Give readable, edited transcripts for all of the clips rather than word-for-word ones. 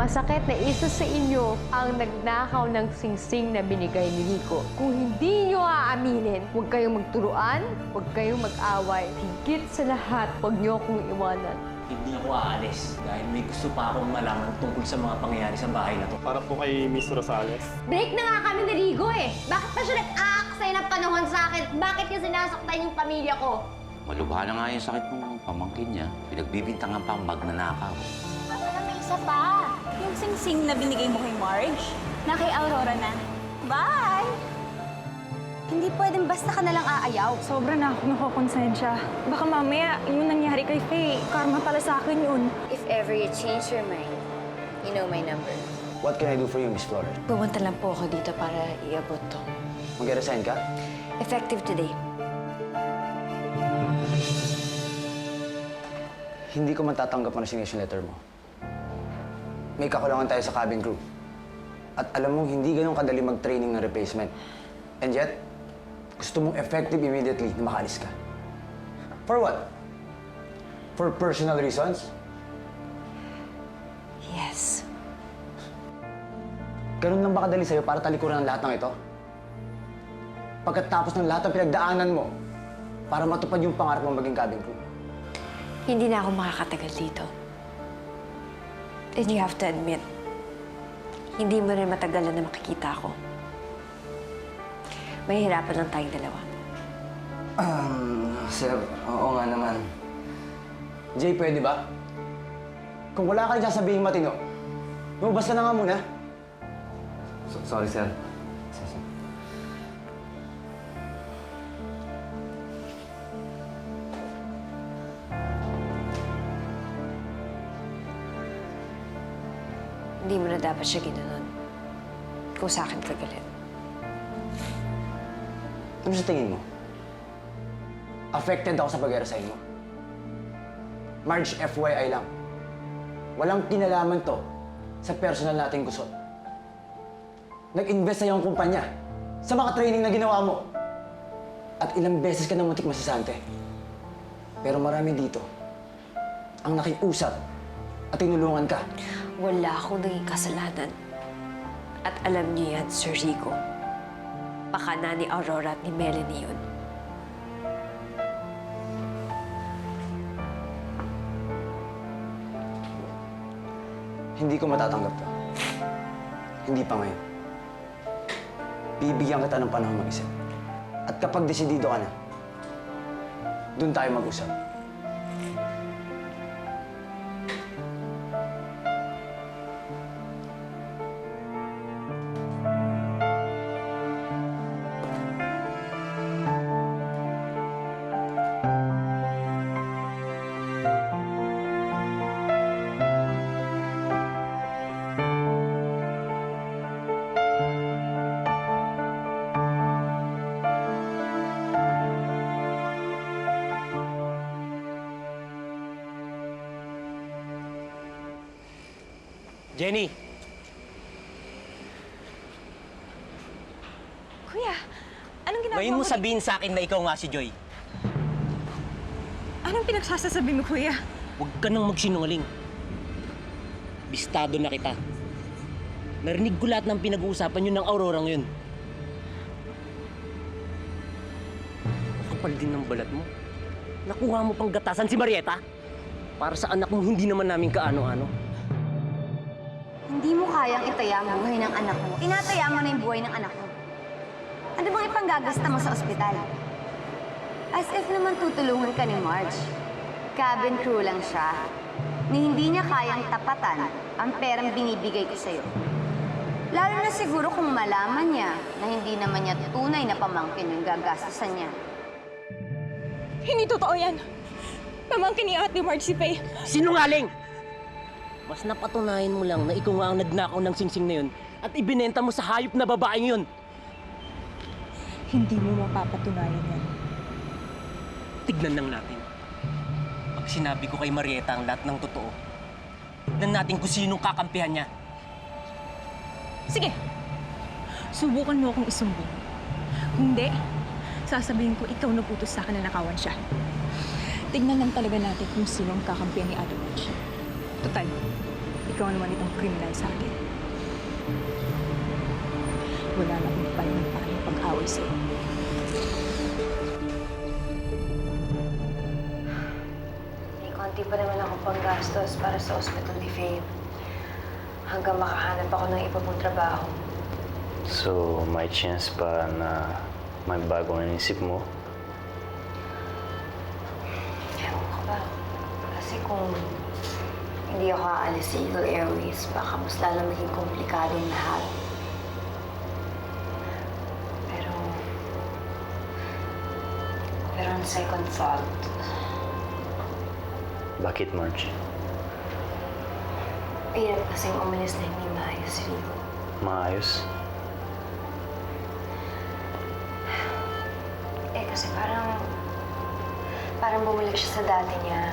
Masakit na isa sa inyo ang nagnakaw ng singsing na binigay ni Rico. Kung hindi nyo aaminin, huwag kayong magturuan, huwag kayong mag-away. Higit sa lahat, huwag nyo akong iwanan. Hindi ako aalis dahil may gusto pa akong malaman tungkol sa mga pangyayari sa bahay na to. Para po kay Miss Rosales. Break na nga kami ni Rigo eh. Bakit pa siya nag-aaksay ng panahon sa akin? Bakit niya sinasaktan yung pamilya ko? Malubha na nga yung sakit ng pamangkin niya. Pinagbibintangan pa ang magnanakaw. Wala, may isa pa. Yung singsing na binigay mo kay Marge, na kay Aurora na. Bye! Hindi pwedeng basta ka nalang aayaw. Sobra na ako nakakonsensya. Baka mamaya yung nangyari kay Faye, karma pala sa akin yun. If ever you change your mind, you know my number. What can I do for you, Miss Flores? Pumunta lang po ako dito para iabot to. Mag-resign ka? Effective today. Hindi ko matatanggap ang resignation letter mo. May kakulangan tayo sa cabin crew. At alam mo, hindi ganun kadali mag-training ng replacement. And yet, gusto mong effective immediately na makaalis ka. For what? For personal reasons? Yes. Ganun lang ba kadali sa'yo para talikuran ang lahat ng ito? Pagkatapos ng lahat ng pinagdaanan mo, para matupad yung pangarap mong maging cabin crew. Hindi na ako makakatagal dito. And you have to admit, hindi mo rin matagalan na makikita ako. Mahihirapan lang tayong dalawa. Sir, oo nga naman. Jay, pwede ba? Kung wala ka rin sasabihin matino, lumabas ka na nga muna. Sorry, sir. Hindi mo na dapat siya ginanon. Kung sa akin ka galit. Ano sa tingin mo? Affected ako sa pag-resign mo? Marge, FYI lang. Walang kinalaman to sa personal nating gusto. Nag-invest na yung kumpanya sa mga training na ginawa mo. At ilang beses ka na muntik masasante. Pero marami dito ang nakiusap at tinulungan ka. Wala akong naging kasalanan. At alam niyo yan, Sir Rico. Pakana ni Aurora at ni Melanie yun. Hindi ko matatanggap to. Hindi pa ngayon. Bibigyan kita ng panahon mag-isip. At kapag desidido ka na, doon tayo mag-usap. Jenny! Kuya, anong ginagawa Ngayon mo sabihin sa akin na ikaw nga si Joy. Anong pinagsasasabi mo, Kuya? Huwag ka nang magsinungaling. Bistado na kita. Narinig ko lahat ng pinag-uusapan yun ng Aurora ngayon. Kapal din ng balat mo. Nakuha mo pang gatasan si Marieta? Para sa anak mo, hindi naman namin kaano-ano. Hindi mo kayang itaya ang buhay ng anak mo. Inataya mo na yung buhay ng anak mo. Ano bang ipanggagasta mo sa ospital? As if naman tutulungan ka ni Marge. Cabin crew lang siya. Ni hindi niya kayang tapatan ang perang binibigay ko sa'yo. Lalo na siguro kung malaman niya na hindi naman niya tunay na pamangkin yung gagastusan niya. Hindi totoo yan. Pamangkin ni Ate Marge si Faye. Sinungaling! Mas napatunayan mo lang na ikaw nga ang nagnakaw ng singsing na yun at ibinenta mo sa hayop na babaeng yun. Hindi mo mapapatunayan yan. Tignan lang natin. Pag sinabi ko kay Marieta ang lahat ng totoo, tignan natin kung sinong kakampihan niya. Sige, subukan mo akong isumbong. Kung hindi, sasabihin ko ikaw nagutos sa akin na nakawan siya. Tignan lang talaga natin kung sinong kakampihan ni Ate Marge. Total, ikaw naman itong kriminal sa akin. Wala na akong palang pag-away sa'yo. May konti pa naman ako panggastos para sa hospital ni Faye. Hanggang makahanap ako ng iba pong trabaho. So, may chance pa na may bagong inisip mo? Ewan ko ba? Kasi kung hindi ako aalis sa Eagle Airways, baka mas lalo maging komplikado ang lahat. Pero on second thought, Bakit, Marge? hirap kasing umalis na hindi maayos si Rigo. Maayos? Kasi parang bumalik siya sa dati niya.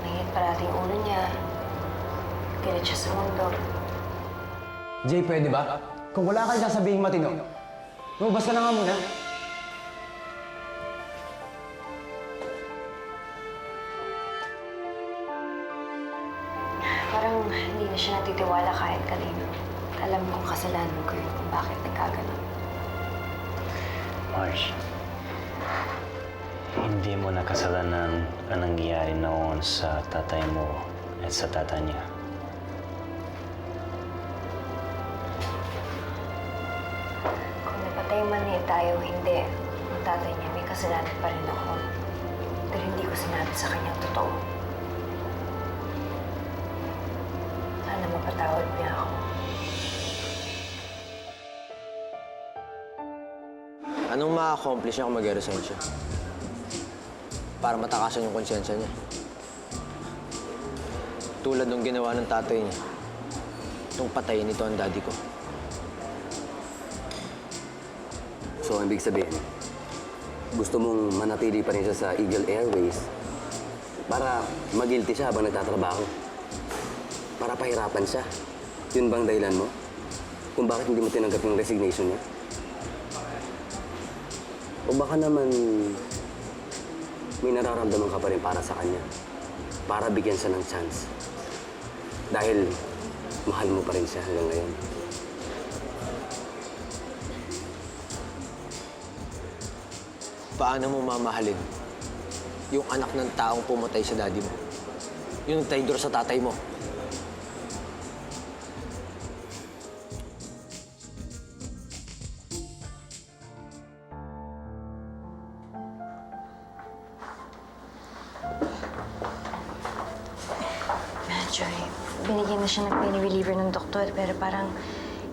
Mahigit parating ulo niya. Galit siya sa mundo. Jay, pwede ba? Kung wala kang sasabihin matino, lumabas ka na nga muna. Parang hindi na siya natitiwala kahit kanino. Alam kong kasalanan ko yun kung bakit nagkaganon. Marge, hindi mo nakasalanan ang nangyayari noon sa tatay mo at sa tata niya. Kung napatay man niya tayo, hindi. Ang tatay niya, may kasalanan pa rin ako. Pero hindi ko sinabi sa kanya ang totoo. Sana mapatawad niya ako. Anong ma-accomplish niya kung mag-resign siya? Para matakasan yung konsensya niya. Tulad ng ginawa ng tatay niya. Nung patayin nito ang daddy ko. So, ang ibig sabihin, gusto mong manatili pa rin siya sa Eagle Airways para mag-guilty siya habang nagtatrabaho. Para pahirapan siya. Yun bang dahilan mo? Kung bakit hindi mo tinanggap yung resignation niya? O baka naman may nararamdaman ka pa rin para sa kanya. Para bigyan siya ng chance. Dahil mahal mo pa rin siya hanggang ngayon. Paano mo mamahalin yung anak ng taong pumatay sa daddy mo? Yung traidor sa tatay mo? Joy, binigyan na siya ng pain reliever ng doktor pero parang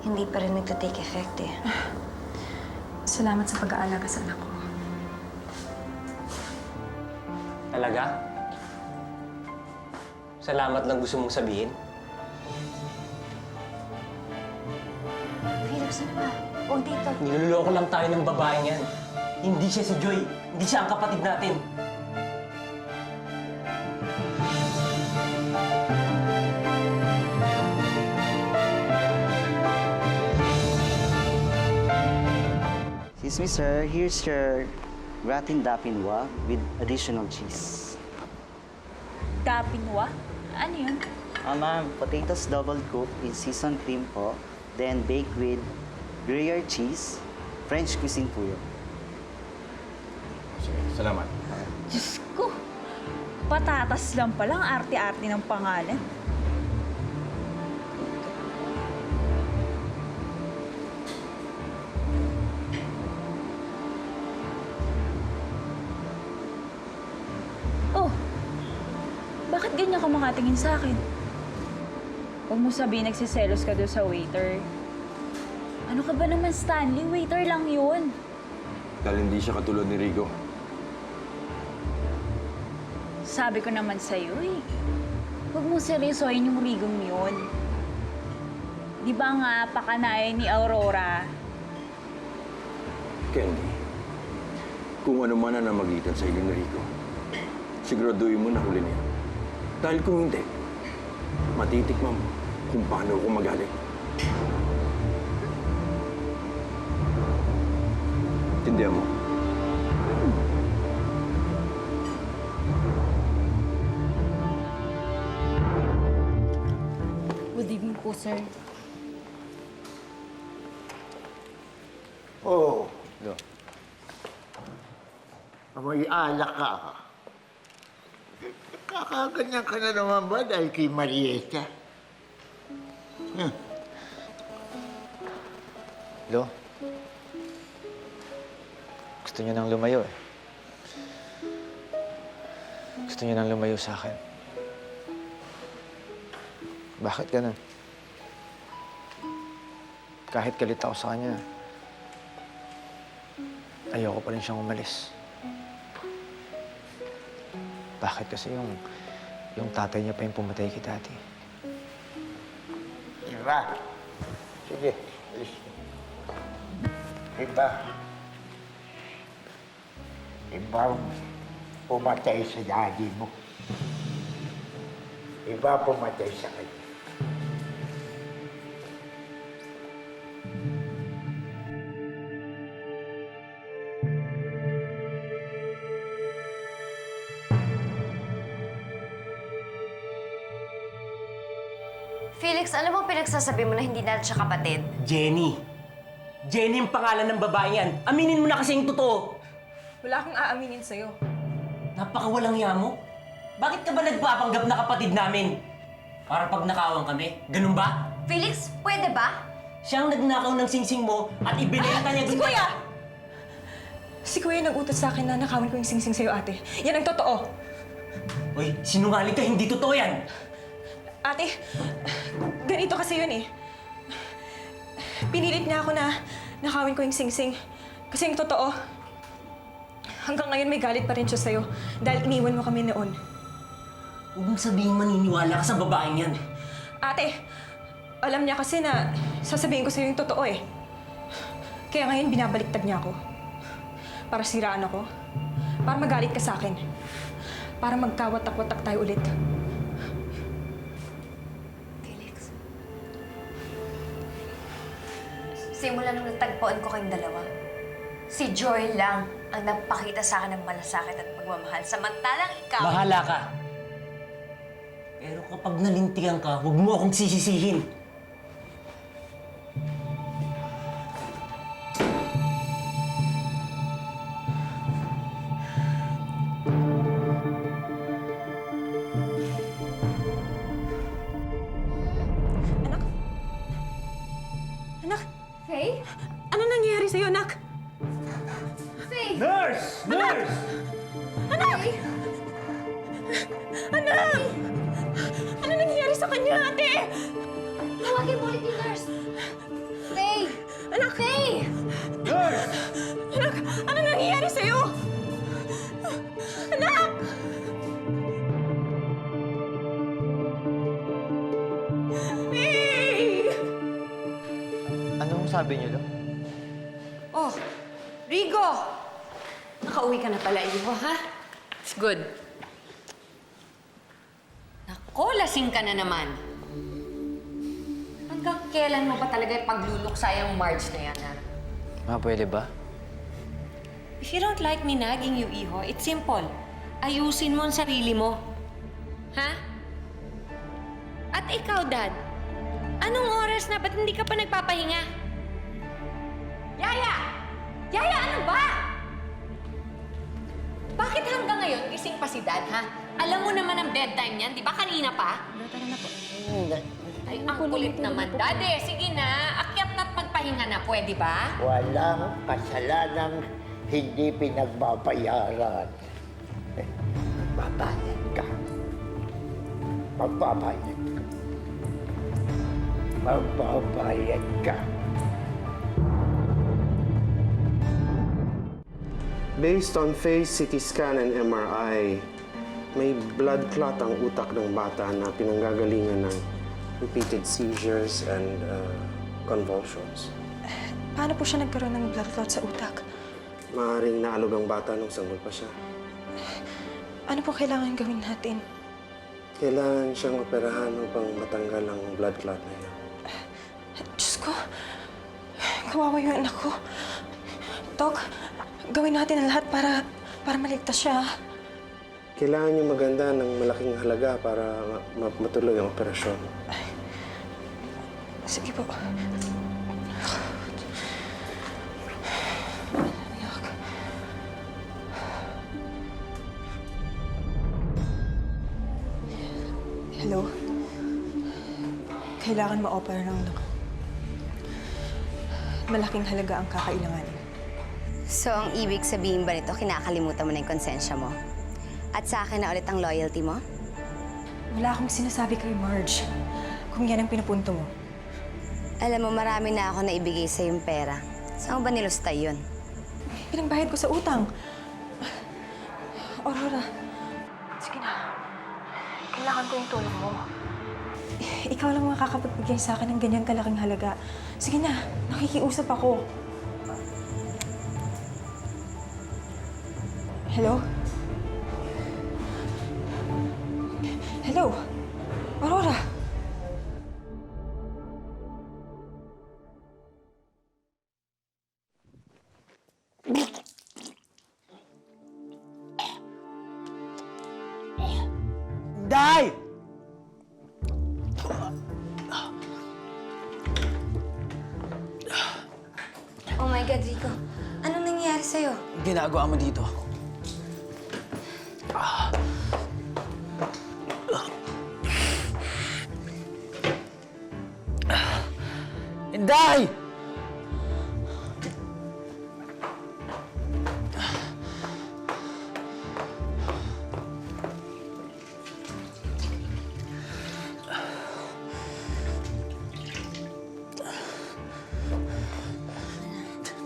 hindi pa rin nagta-take effect eh. Salamat sa pag-aalaga sa anak ko. Talaga? Salamat lang gusto mong sabihin. Philip, saan ba? Huwag dito. Niloloko lang tayo ng babaeng yan. Hindi siya si Joy. Hindi siya ang kapatid natin. Excuse me, sir. Here's your gratin dapinwa with additional cheese. Dapinwa? Ano yun? Ma'am, potatoes double cooked in seasoned cream po, then baked with Gruyere cheese, French cuisine po yun. Sige, salamat. Diyos ko, patatas lang palang arte-arte ng pangalan. Oh, bakit ganyan ka makatingin sa akin? Huwag mo sabihin nagsiselos ka doon sa waiter. Ano ka ba naman, Stanley? Waiter lang yun. Dahil hindi siya katulad ni Rigo. Sabi ko naman sa'yo eh. Huwag mong seryosohin yung rigong yun. Di ba nga pakanayan ni Aurora? Candy, kung ano man ang namagitan sa inyo ni Rigo, siguraduhin mo na huli niya. Dahil kung hindi, matitikman mo kung paano ako magaling. Tindihan mo? po, sir. Oo. Lo. May alak ka. Kakaganyan ka na naman ba dahil kay Marieta? Lo. Gusto niyo nang lumayo eh. Gusto niyo nang lumayo sa akin. Bakit ganun? Kahit galit ako sa kanya, ayoko pa rin siyang umalis. Bakit kasi yung tatay niya pa yung pumatay kay Daddy? Iba. Sige, alis. Iba. Ibang pumatay sa daddy mo. Iba pumatay sa kanya. Felix, alam mo pinagsasabi mo na hindi natin siya kapatid? Jenny! Jenny ang pangalan ng babae yan. Aminin mo na kasi yung totoo. Wala akong aaminin sa'yo. Napakawalang hiya mo. Bakit ka ba nagpapanggap na kapatid namin? Para pag nakawang kami? Ganun ba? Felix, pwede ba? Siya ang nagnakaw ng singsing mo at ibinenta niya Si Kuya! Si Kuya nag-utos sa akin na nakawin ko yung singsing sa'yo, ate. Yan ang totoo. Uy, sinungaling ka. Hindi totoo yan. Ate, ganito kasi yun eh. Pinilit niya ako na nakawin ko yung singsing. Kasi yung totoo, hanggang ngayon may galit pa rin siya sa'yo dahil iniwan mo kami noon. Huwag mong sabihin maniniwala ka sa babaeng yan. Ate, alam niya kasi na sasabihin ko sa'yo yung totoo eh. Kaya ngayon binabaliktad niya ako. Para siraan ako. Para magalit ka sa akin. Para magkawatak-watak tayo ulit. Felix. Simula nung natagpuan ko kayong dalawa, si Joy lang ang nagpakita sa akin ng malasakit at pagmamahal. Samantalang ikaw... Bahala ka. Pero kapag nalintikan ka, huwag mo akong sisisihin. Anak? Anak? Faye? Ano nangyayari sa'yo, anak? Faye! Nurse! Nurse! Anak! Anak! Ano nangyayari sa kanya, ate? Tawagin mo ulit yung nurse! Faye! Anak! Faye! Nurse! Anak! Ano nangyayari sa'yo? Anak! Faye! Anong sabi niyo, Lo? Oh, Rigo! Nakauwi ka na pala, Iho, ha? It's good. Nako, lasing ka na naman. Hanggang kailan mo ba talaga yung pagluluksayang Marge na yan, ha? Ma, pwede ba? If you don't like me nagging you, Iho, it's simple. Ayusin mo ang sarili mo. Ha? At ikaw, Dad, anong oras na? Ba't hindi ka pa nagpapahinga? Yaya! Yaya, ano ba? Bakit hanggang ngayon gising pa si Dad, ha? Alam mo naman ang bedtime niyan, di ba kanina pa? Tara na po. Ay, ang kulit naman, Dad eh. Sige na, akyat na't magpahinga na, pwede ba? Walang kasalanan hindi pinagbabayaran. Magbabayad ka. Magbabayad ka. Magbabayad ka. Based on face, CT scan, and MRI, may blood clot ang utak ng bata na pinanggagalingan ng repeated seizures and convulsions. Paano po siya nagkaroon ng blood clot sa utak? Maaaring naalog ang bata nung sanggol pa siya. Ano po kailangan gawin natin? Kailangan siyang operahan upang matanggal ang blood clot na yan. Diyos ko, kawawa yung anak ko. Dok, gawin natin ang lahat para maligtas siya. Kailangan niyo maganda ng malaking halaga para matuloy ang operasyon. Sige po. Hello? Kailangan ma-opera ng malaking halaga ang kakailangan. So, ang ibig sabihin ba nito, kinakalimutan mo na yung konsensya mo? At sa akin na ulit ang loyalty mo? Wala akong sinasabi kay Marge. Kung yan ang pinupunto mo. Alam mo, marami na ako na ibigay sa yung pera. Saan mo ba nilustay yun? Pinagbayad ko sa utang. Aurora, sige na. Kailangan ko yung tulong mo. Ikaw lang makakapagbigay sa akin ng ganyang kalaking halaga. Sige na, nakikiusap ako. Hello? Hello? Aurora? Day! Oh my God, Rico. Anong nangyayari sa'yo? Ginagawa mo dito. Inday!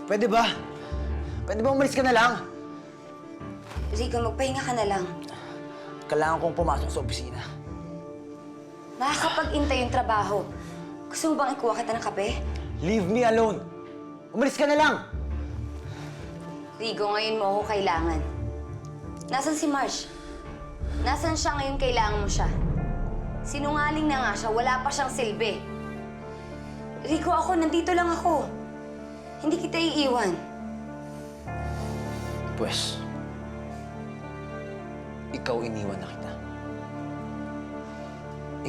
Pwede ba? Pwede ba umalis ka na lang? Rico, magpahinga ka na lang. Kailangan kong pumasok sa opisina. Nakakapag-intay yung trabaho. Gusto mo bang ikuha kita ng kape? Leave me alone! Umalis ka na lang! Rico, ngayon mo ako kailangan. Nasaan si Marge? Nasaan siya ngayon kailangan mo siya? Sinungaling na nga siya, wala pa siyang silbi. Rico, nandito lang ako. Hindi kita iiwan. Pwes, ikaw iniwan na kita.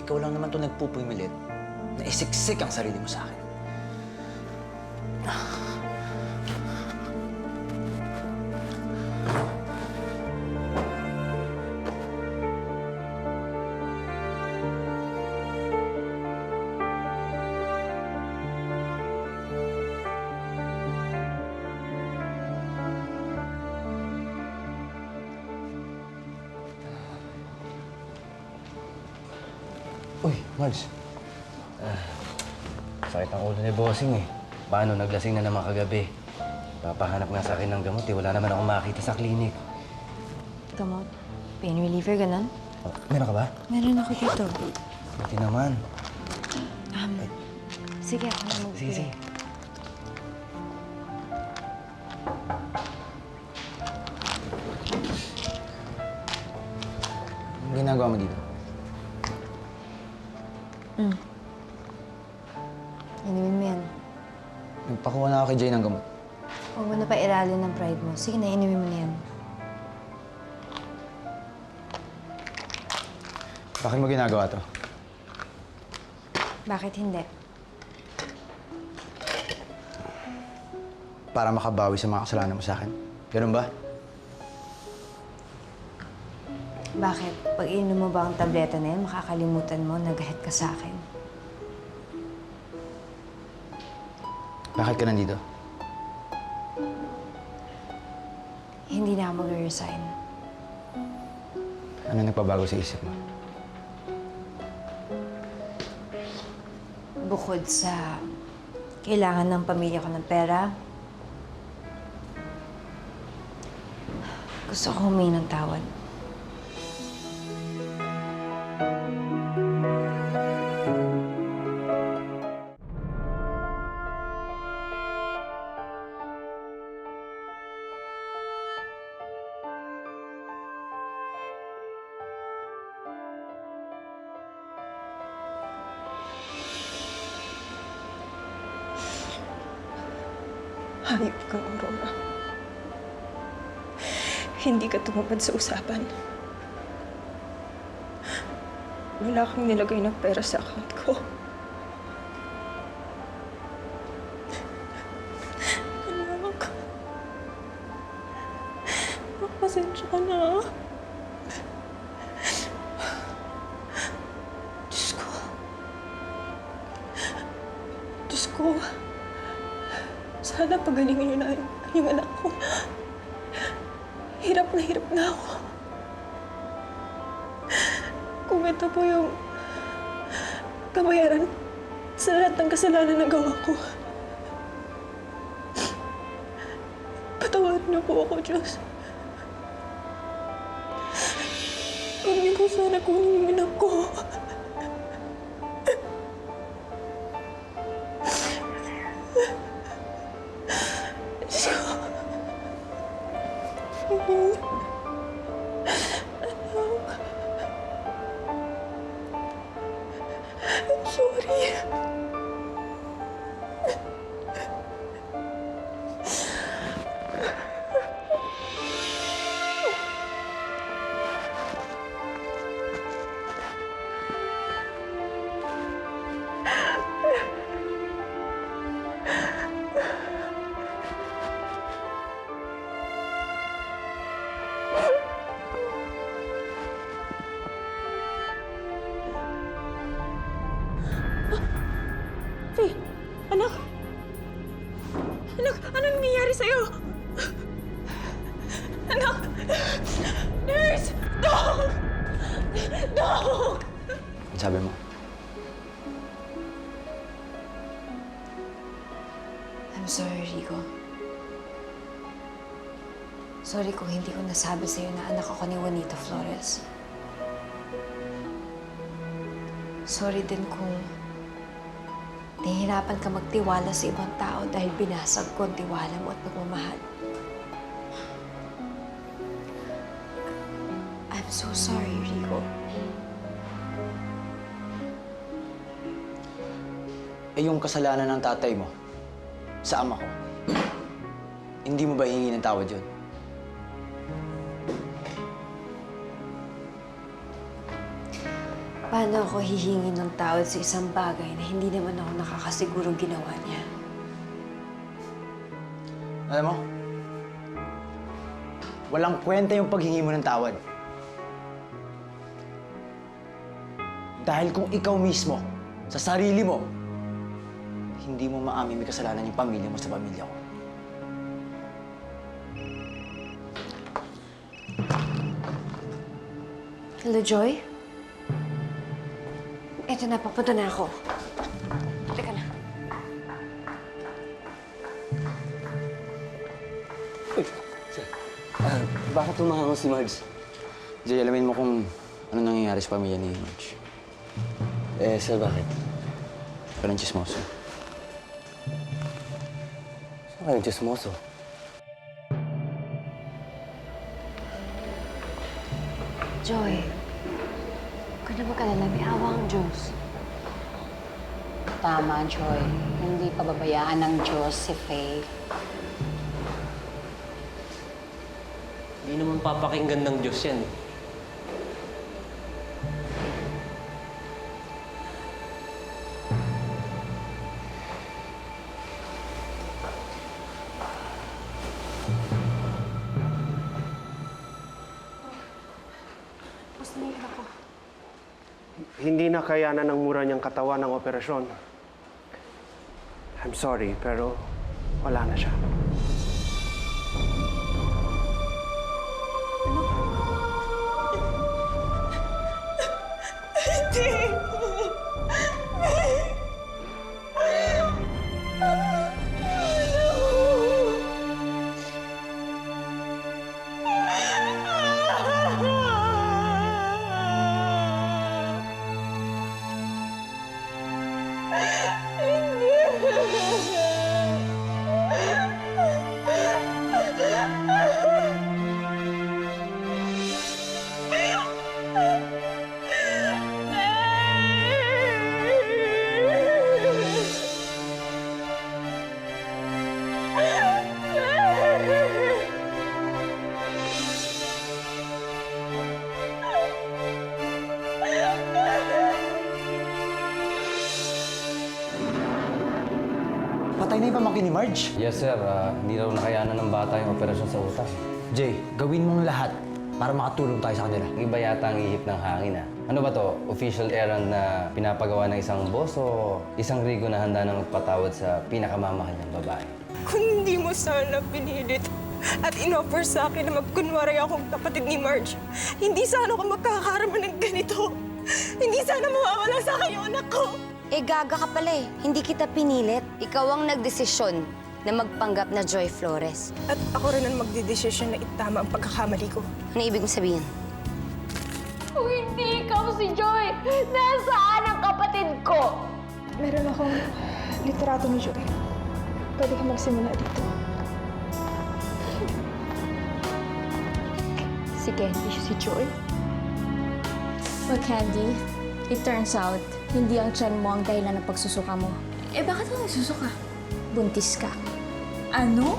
Ikaw lang naman ito nagpupumilit na isiksik ang sarili mo sa akin. Uy, Marge. Sakit ang ulo ni Bossing eh. Paano, naglasing na naman kagabi. Papahanap nga sa akin ng gamot eh. Wala naman akong makita sa klinik. Gamot? Pain reliever, ganun? Oh, meron ka ba? Meron ako dito. Buti naman. Sige, ako na magbigay. Sige, sige. Anong ginagawa mo dito? Inumin mo yan. Nagpakuha na ako kay Jay ng gamot. Huwag mo na pa iralin ng pride mo. Sige na, inumin mo na yan. Bakit mo ginagawa to? Bakit hindi? Para makabawi sa mga kasalanan mo sa akin. Ganun ba? Bakit? Pag inom mo ba ang tableta na yan, makakalimutan mo na galit ka sa akin. Bakit ka nandito? Hindi na ako mag-resign. Ano nagpabago sa isip mo? Bukod sa kailangan ng pamilya ko ng pera, gusto ko humingi ng tawad. Hayop ka, Aurora. Hindi ka tumupad sa usapan. Wala kang nilagay ng pera sa account ko. pasensya ka na. Diyos ko, sana pagalingin niyo na yung anak ko. Hirap na ako. Kung ito po yung kabayaran sa lahat ng kasalanan na gawa ko. Patawarin niyo po ako, Diyos. Huwag niyo po sana kunin yung anak ko. I'm sorry. Faye, anak? Anak, anong nangyayari sa'yo? Anak! Nurse! Doc! Doc! Ano sabi mo? I'm sorry, Rico. Sorry kung hindi ko nasabi sa'yo na anak ako ni Juanito Flores. Sorry din kung nahihirapan ka magtiwala sa ibang tao dahil binasag ko ang tiwala mo at pagmamahal. I'm so sorry, Rico. Eh yung kasalanan ng tatay mo sa ama ko, hindi mo ba hihingi ng tawad yun? Paano ako hihingi ng tawad sa isang bagay na hindi naman ako nakakasigurong ginawa niya? Alam mo, walang kwenta yung paghingi mo ng tawad. Dahil kung ikaw mismo, sa sarili mo, hindi mo maamin may kasalanan yung pamilya mo sa pamilya ko. Hello, Joy? Eto na, papunta na ako. Teka na. Bakit tumahango si Marge? Jay, alamin mo kung ano nangyayari sa pamilya ni Marge. Sir, bakit? Parang chismoso. Saan kayong chismoso? Joy, huwag ka na mag-alala. May awa ang Diyos. Tama, Joy. Hindi pababayaan ng Diyos si Faye. Hindi naman papakinggan ng Diyos yan. Hindi na kayanan ng mura niyang katawan ng operasyon. I'm sorry, pero wala na siya. Hindi! Patay na yung pamangkin ni Marge? Yes, sir. Hindi raw nakayanan ng bata yung operasyon sa utak. Jay, gawin mong lahat para makatulong tayo sa kanila. Iba yata ang ihip ng hangin Ano ba to? Official errand na pinapagawa ng isang boss o isang Rigo na handa na magpatawad sa pinakamamahal niyang babae? Kung hindi mo sana pinilit at inoffer sa akin na magkunwari akong kapatid ni Marge, hindi sana ako magkakaroon ng ganito. Hindi sana mawawala sa akin yung anak ko. Eh, gaga ka pala eh. Hindi kita pinilit. Ikaw ang nagdesisyon na magpanggap na Joy Flores. At ako rin ang magdidesisyon na itama ang pagkakamali ko. Ano ibig mong sabihin? Kung hindi ikaw si Joy, nasaan ang kapatid ko? Meron akong literato ni Joy. Pwede ka magsimula dito. Si Candy si Joy? Well, Candy, it turns out, hindi ang tiyan mo ang dahilan ng pagsusuka mo. Eh, bakit ka nagsusuka? Buntis ka. Ano?